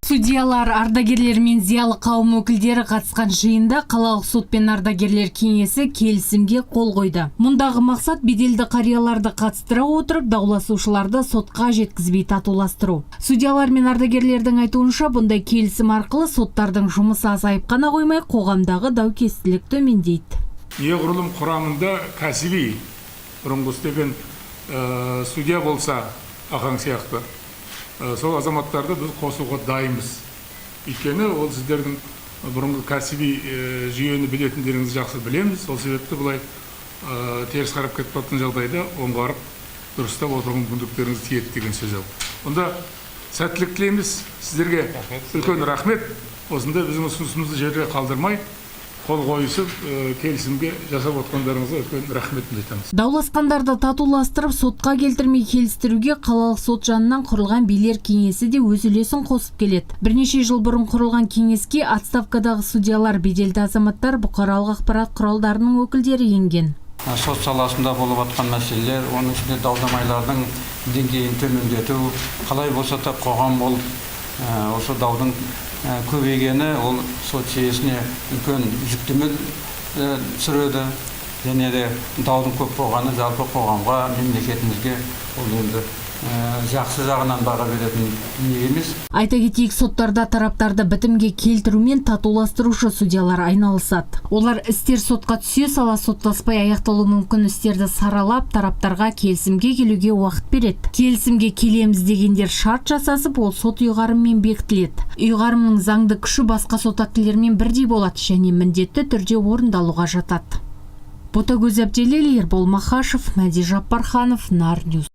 Судьялар, ардагерлер мен зиялы қауым өкілдері қатысқан жиында қалалық сот пен ардагерлер кеңесі келісімге қол қойды. Мұндағы мақсат беделді қарияларды қатыстыра отырып, дауласушыларды сотқа жеткізбей татуластыру. Судьялар мен ардагерлердің айтуынша, бұндай келісім арқылы соттардың жұмысы азайып қана қоймай, қоғамдағы даукестілік төмендейді. Неғұрлым құрамында кәсіби бұрынғы істеген судья болса, ағаң сияқты, сол азаматтарды біз қосуға дайынбыз. Өйткені ол сіздердің бұрынғы кәсіби жүйені білетіндеріңізді жақсы білеміз. Сол себепті бұлай теріс қарап кетіп жатқан жағдайда оңғарып дұрыстап отырған мүмкіндіктеріңіз тиеді деген сөз. Онда сәттілік тілейміз сіздерге. Үлкен рахмет. Осында біздің ұсынысымызды жерге қалдырмай, қол қойысып, келісімге жасап отқандарыңызға үлкен рахметімді айтамыз. Дауласқандарды татуластырып, сотқа келтірмей келістіруге қалалық сот жанынан құрылған билер кеңесі де өз үлесін қосып келеді. Бірнеше жыл бұрын құрылған кеңеске отставкадағы судьялар, беделді азаматтар, бұқаралық ақпарат құралдарының өкілдері енген. Сот саласында болып жатқан мәселелер, оның ішінде дау-дамайлардың деңгейін төмендету, қалай болса да қоғам болып осы даудың көбейгені ол сот жүйесіне үлкен жүктеме түсіреді. Және де даудың көп болғаны жалпы қоғамға, мемлекетімізге ол енді жақсы жағынан баға беретін не емес. Айта кетейік, соттарда тараптарды бітімге келтірумен татуластырушы судьялар айналысады. Олар істер сотқа түсе сала соттаспай аяқталуы мүмкін істерді саралап, тараптарға келісімге келуге уақыт береді. Келісімге келеміз дегендер шарт жасасып, ол сот ұйғарымымен бекітіледі. Ұйғарымның заңды күші басқа сот актілерімен бірдей болады және міндетті түрде орындалуға жатады. Ботагөз Әбделел, Ербол Махашев, Мәди Жаппарханов, Нар Ньюс.